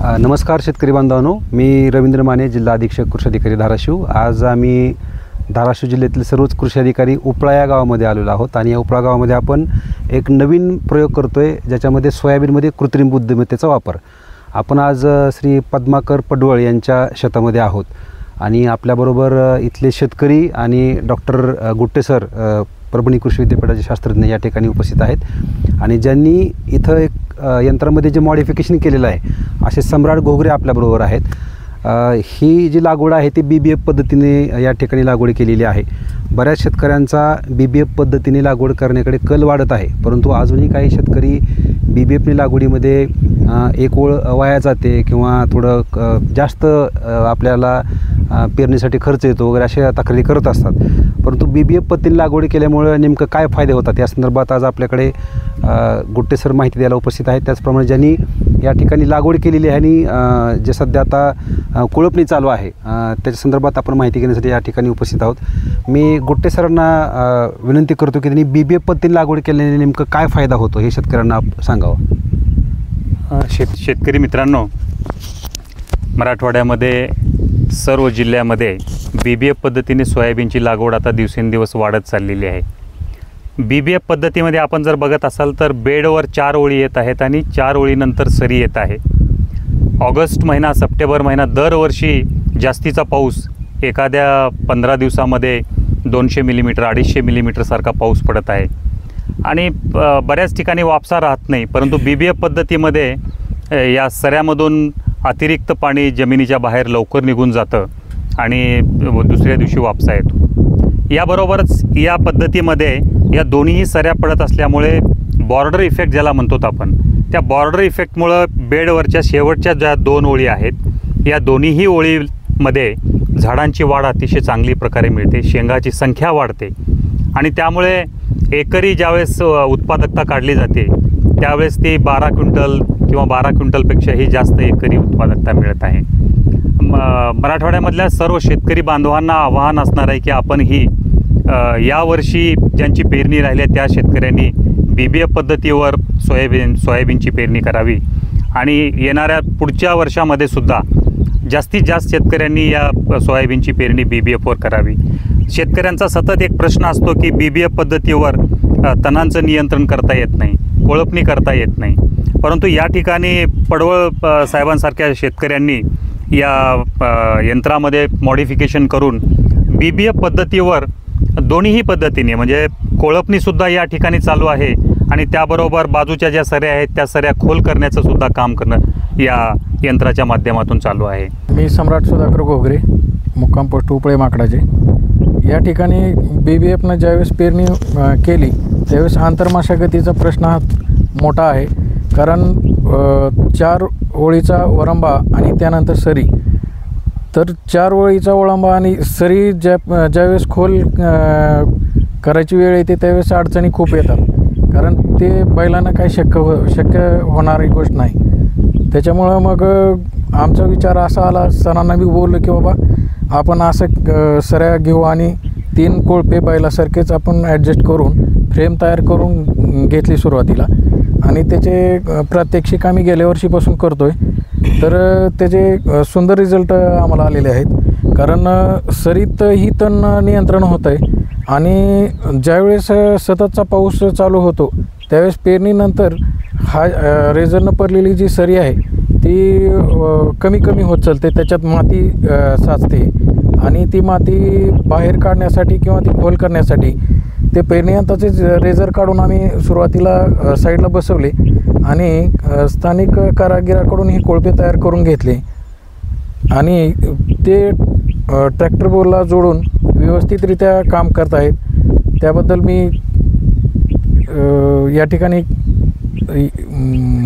नमस्कार शेतकरी बांधवांनो, मी रवींद्र माने, जिल्हा अधीक्षक कृषी अधिकारी धाराशिव। आज आम्ही धाराशिव जिल्ह्यातील सर्वच कृषी अधिकारी उपळा या गावामध्ये आलेलो आहोत आणि या उपळा गावामध्ये आपण एक नवीन प्रयोग करतोय, ज्याच्यामध्ये सोयाबीनमध्ये कृत्रिम बुद्धिमत्तेचा वापर। आपण आज श्री पद्माकर पडवळ यांच्या शेतामध्ये आहोत आणि आपल्याबरोबर इथले शेतकरी आणि डॉक्टर गुट्टे सर, परभणी कृषी विद्यापीठाचे शास्त्रज्ञ या ठिकाणी उपस्थित आहेत आणि ज्यांनी इथं एक यंत्रामध्ये जे मॉडिफिकेशन केलेलं आहे असे सम्राट घोगरे आपल्याबरोबर आहेत। ही जी लागवड आहे ती BBF पद्धतीने या ठिकाणी लागवड केलेली आहे। बऱ्याच शेतकऱ्यांचा BBF पद्धतीने लागवड करण्याकडे कल वाढत आहे, परंतु अजूनही काही शेतकरी BBFने लागवडीमध्ये एक ओळ वाया जाते किंवा थोडं जास्त आपल्याला पेरणीसाठी खर्च येतो वगैरे अशा तक्रारी करत असतात। परंतु BBF पद्धतीने लागवड केल्यामुळे नेमकं काय फायदे होतात या संदर्भात आज आपल्याकडे गुट्टे सर माहिती द्यायला उपस्थित आहेत। त्याचप्रमाणे ज्यांनी या ठिकाणी लागवड केलेली आहे आणि जे सध्या आता कोळपणी चालू आहे त्याच्या संदर्भात आपण माहिती घेण्यासाठी या ठिकाणी उपस्थित आहोत। मी गुट्टे सरांना विनंती करतो की त्यांनी BBF पद्धतीने लागवड केल्याने नेमकं काय फायदा होतो हे शेतकऱ्यांना सांगावं। शेतकरी मित्रांनो, मराठवाड्यामध्ये सर्व जिल्ह्यामध्ये BBF पद्धतीने सोयाबीनची लागवड आता दिवसेंदिवस वाढत चाललेली आहे। BBF पद्धतीमध्ये आपण जर बघत असाल तर बेडवर 4 ओळी येत आहेत आणि 4 ओळीनंतर सरी येत आहे। ऑगस्ट महिना, सप्टेंबर महिना दरवर्षी जास्तीचा पाऊस एखाद्या 15 दिवसामध्ये 200 मिलीमीटर 250 मिलीमीटर सारखा पाऊस पडत आहे आणि बऱ्याच ठिकाणी वापसा राहत नाही। परंतु BBF पद्धतीमध्ये या सऱ्यामधून अतिरिक्त पाणी जमिनीच्या बाहेर लवकर निघून जातं आणि दुसऱ्या दिवशी वापसा येतो। याबरोबरच या पद्धतीमध्ये या दोन्हीही सऱ्या पडत असल्यामुळे बॉर्डर इफेक्ट ज्याला म्हणतो आपण, त्या बॉर्डर इफेक्टमुळं बेडवरच्या शेवटच्या ज्या 2 ओळी आहेत या दोन्हीही ओळीमध्ये झाडांची वाढ अतिशय चांगली प्रकारे मिळते, शेंगाची संख्या वाढते आणि त्यामुळे एकरी ज्यावेळेस उत्पादकता काढली जाते त्यावेळेस ती 12 क्विंटल किंवा 12 क्विंटलपेक्षाही जास्त एकरी उत्पादकता मिळत आहे। मराठवाड्यामधल्या सर्व शेतकरी बांधवांना आवाहन असणार आहे की आपण ही यावर्षी ज्यांची पेरणी राहिली आहे त्या शेतकऱ्यांनी BBF पद्धतीवर सोयाबीनची पेरणी करावी आणि येणाऱ्या पुढच्या वर्षामध्ये सुद्धा जास्तीत जास्त शेतकऱ्यांनी या सोयाबीनची पेरणी BBFवर करावी। शेतकऱ्यांचा सतत एक प्रश्न असतो की BBF पद्धतीवर तणांचं नियंत्रण करता येत नाही, कोळपणी करता येत नाही, परंतु या ठिकाणी पडवळ साहेबांसारख्या शेतकऱ्यांनी या यंत्रामध्ये मॉडिफिकेशन करून BBF पद्धतीवर दोन्हीही पद्धतीने म्हणजे कोळपणीसुद्धा या ठिकाणी चालू आहे आणि त्याबरोबर बाजूच्या ज्या सऱ्या आहेत त्या सऱ्या खोल करण्याचं सुद्धा काम करणं या यंत्राच्या माध्यमातून चालू आहे। मी सम्राट सुधाकर घोगरे, मुक्काम पोस्ट उपळे माकडाचे। या ठिकाणी BBFनं ज्यावेळेस पेरणी केली त्यावेळेस आंतरमशागतीचा प्रश्न हा मोठा आहे, कारण 4 ओळीचा ओळंबा आणि त्यानंतर सरी, तर 4 ओळीचा ओळंबा आणि सरी ज्यावेळेस खोल करायची वेळ येते त्यावेळेस अडचणी खूप येतात, कारण ते बैलांना काही शक्य होणारी गोष्ट नाही। त्याच्यामुळं मग आमचा विचार असा आला, सरांना बी बोललो की बाबा आपण असं सऱ्या घेऊ आणि 3 कोळपे बैलासारखेच आपण ॲडजस्ट करून फ्रेम तयार करून घेतली सुरुवातीला आणि त्याचे प्रात्यक्षिक आम्ही गेल्या वर्षीपासून करतो आहे। तर त्याचे सुंदर रिझल्ट आम्हाला आलेले आहेत, कारण सरीतही तण नियंत्रण होतं आहे आणि ज्यावेळेस सततचा पाऊस चालू होतो त्यावेळेस पेरणीनंतर हा रेझरनं पडलेली जी सरी आहे ती कमी कमी होत चालते, त्याच्यात माती साचते आणि ती माती बाहेर काढण्यासाठी किंवा ती खोल करण्यासाठी ते पेरणी यंत्राचे रेझर काढून आम्ही सुरुवातीला साईडला बसवले आणि स्थानिक कारागिराकडून ही कोळपे तयार करून घेतले आणि ते ट्रॅक्टर बोलला जोडून व्यवस्थितरित्या काम करत आहेत। त्याबद्दल मी या ठिकाणी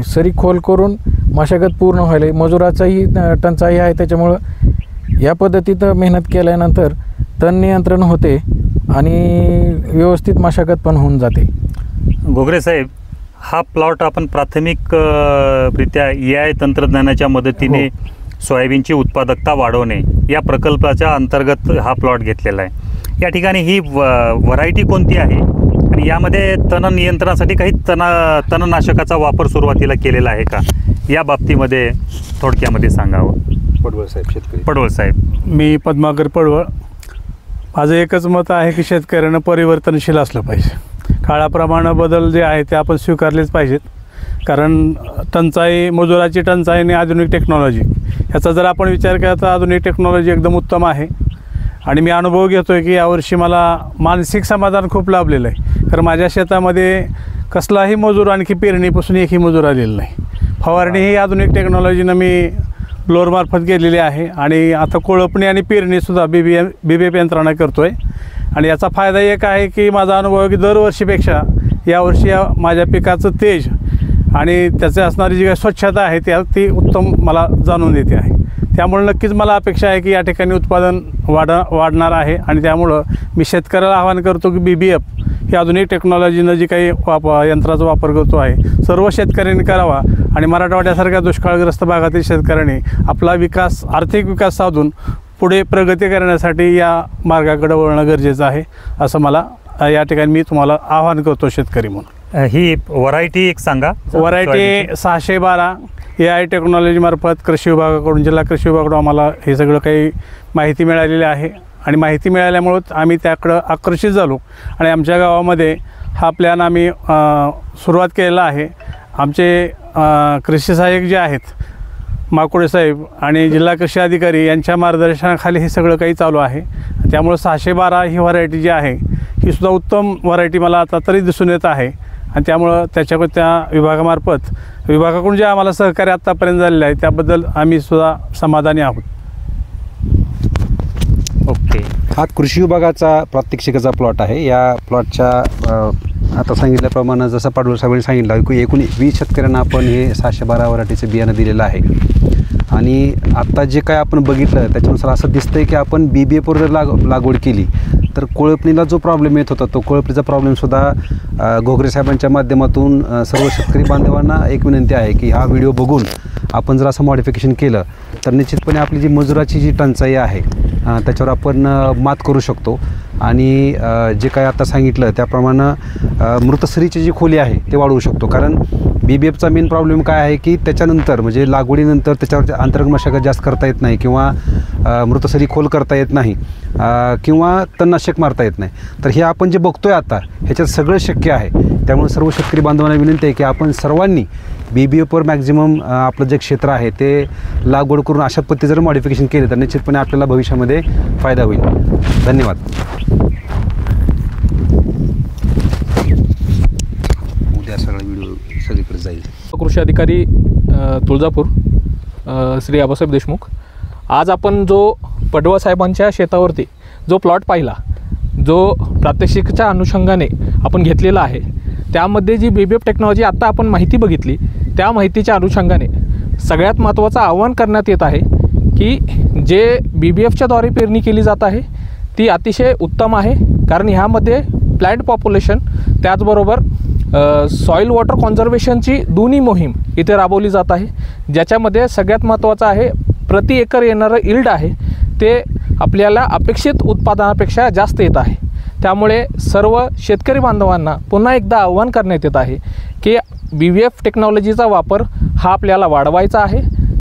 सरी खोल करून मशागत पूर्ण व्हायला, मजुराचाही टंचाई आहे, त्याच्यामुळं या पद्धतीत मेहनत केल्यानंतर तण नियंत्रण होते आणि व्यवस्थित मशागत पण होऊन जाते। घोगरे साहेब, हा प्लॉट आपण प्राथमिकरित्या AI तंत्रज्ञानाच्या मदतीने सोयाबीनची उत्पादकता वाढवणे या प्रकल्पाच्या अंतर्गत हा प्लॉट घेतलेला आहे। या ठिकाणी ही व्हरायटी कोणती आहे आणि यामध्ये तण नियंत्रणासाठी काही तणनाशकाचा वापर सुरुवातीला केलेला आहे का? या बाबतीमध्ये थोडक्यामध्ये सांगावं. पडवळ साहेब शेतकरी. पडवळ साहेब. मी पद्माकर पडवळ. माझं एकच मत आहे की शेतकऱ्यांना परिवर्तनशील असलं पाहिजे. काळाप्रमाणे बदल जे आहे ते आपण स्वीकारलेच पाहिजेत. कारण टंचाई, मजुराची टंचाई आणि आधुनिक टेक्नॉलॉजी ह्याचा जर आपण विचार केला तर आधुनिक टेक्नॉलॉजी एकदम उत्तम आहे. आणि मी अनुभव घेतो आहे की यावर्षी मला मानसिक समाधान खूप लाभलेलं आहे. कारण माझ्या शेतामध्ये कसलाही मजूर आणखी पेरणीपासून एकही मजूर आलेला नाही. फवारणी ही आधुनिक टेक्नॉलॉजीनं मी ब्लोअरमार्फत केलेली आहे. आणि आता कोळपणी आणि पेरणीसुद्धा BBF यंत्रणा करतो आहे. आणि याचा फायदा एक आहे की माझा अनुभव आहे की दरवर्षीपेक्षा यावर्षी माझ्या पिकाचं तेज आणि त्याचे असणारी जी काही स्वच्छता आहे ती उत्तम मला जाणून देते आहे. त्यामुळे नक्कीच मला अपेक्षा आहे की या ठिकाणी उत्पादन वाढणार आहे. आणि त्यामुळं मी शेतकऱ्याला आवाहन करतो की BBF ही आधुनिक टेक्नॉलॉजीनं जी काही यंत्राचा वापर करतो आहे सर्व शेतकऱ्यांनी करावा. आणि मराठवाड्यासारख्या दुष्काळग्रस्त भागातील शेतकऱ्यांनी आपला विकास, आर्थिक विकास साधून पुढे प्रगती करण्यासाठी या मार्गाकडे वळणं गरजेचं आहे असं मला या ठिकाणी मी तुम्हाला आवाहन करतो शेतकरी म्हणून. ही व्हरायटी एक सांगा. व्हरायटी 612 AI टेक्नॉलॉजीमार्फत कृषी विभागाकडून, जिल्हा कृषी विभागाकडून आम्हाला हे सगळं काही माहिती मिळालेली आहे. आणि माहिती मिळाल्यामुळं आम्ही त्याकडं आकर्षित झालो आणि आमच्या गावामध्ये हा प्लॅन आम्ही सुरुवात केलेला आहे. आमचे कृषी सहाय्यक जे आहेत माकुडे साहेब आणि जिल्हा कृषी अधिकारी यांच्या मार्गदर्शनाखाली हे सगळं काही चालू आहे. त्यामुळं 612 ही व्हरायटी जी आहे ही सुद्धा उत्तम व्हरायटी मला आता तरी दिसून येत आहे. आणि त्यामुळं त्या विभागाकडून जे आम्हाला सहकार्य आत्तापर्यंत झालेलं आहे त्याबद्दल आम्ही सुद्धा समाधानी आहोत. ओके. हा कृषी विभागाचा प्रात्यक्षिकाचा प्लॉट आहे. या प्लॉटच्या आता सांगितल्याप्रमाणे जसं पाडवळ साहेबांनी सांगितलं की एकूण 20 शेतकऱ्यांना आपण हे 612 व्हरायटीचं बियाणं दिलेलं आहे. आणि आत्ता जे काय आपण बघितलं त्याच्यानुसार असं दिसतंय की आपण BBFवर जर लागवड केली तर कोळपणीला जो प्रॉब्लेम येत होता तो कोळपणीचा प्रॉब्लेमसुद्धा घोगरे साहेबांच्या माध्यमातून सर्व शेतकरी बांधवांना एक विनंती आहे की हा व्हिडिओ बघून आपण जर असं मॉडिफिकेशन केलं तर निश्चितपणे आपली जी मजुराची जी टंचाई आहे त्याच्यावर आपण मात करू शकतो. आणि जे काय आता सांगितलं त्याप्रमाणे मृतसरीची जी खोली आहे ते वाढवू शकतो. कारण BBFचा मेन प्रॉब्लेम काय आहे की त्याच्यानंतर म्हणजे लागवडीनंतर त्याच्यावर अंतर्गत मशागत जास्त करता येत नाही किंवा मृतसरी खोल करता येत नाही किंवा तणनाशक मारता येत नाही. तर हे आपण जे बघतोय आता ह्याच्यात सगळं शक्य आहे. त्यामुळे सर्व शेतकरी बांधवांना विनंती आहे की आपण सर्वांनी BBFवर मॅक्झिमम आपलं जे क्षेत्र आहे ते लागवड करून अशा पद्धतीने जर मॉडिफिकेशन केले तर निश्चितपणे आपल्याला भविष्यामध्ये फायदा होईल. धन्यवाद. उद्या सगळा व्हिडिओ सगळीकडे जाईल. कृषी अधिकारी तुळजापूर श्री आबासाहेब देशमुख. आज आपण जो पडवळ साहेबांच्या शेतावरती जो प्लॉट पाहिला, जो प्रात्यक्षिकच्या अनुषंगाने आपण घेतलेला आहे, त्यामध्ये जी BBF टेक्नॉलॉजी आत्ता आपण माहिती बघितली त्या माहितीच्या अनुषंगाने सगळ्यात महत्त्वाचं आव्हान करण्यात येत आहे की जे BBFच्या द्वारे पेरणी केली जात आहे ती अतिशय उत्तम आहे. कारण ह्यामध्ये प्लॅन्ट पॉप्युलेशन त्याचबरोबर सॉईल वॉटर कॉन्झर्वेशनची दोन्ही मोहीम इथे राबवली जात आहे. ज्याच्यामध्ये सगळ्यात महत्त्वाचं आहे प्रति एकर येणारं यील्ड आहे ते आपल्याला अपेक्षित उत्पादनापेक्षा जास्त येत आहे. त्यामुळे सर्व शेतकरी बांधवांना पुन्हा एकदा आव्हान करण्यात येत आहे की BBF टेक्नॉलॉजीचा वापर हा आपल्याला वाढवायचा आहे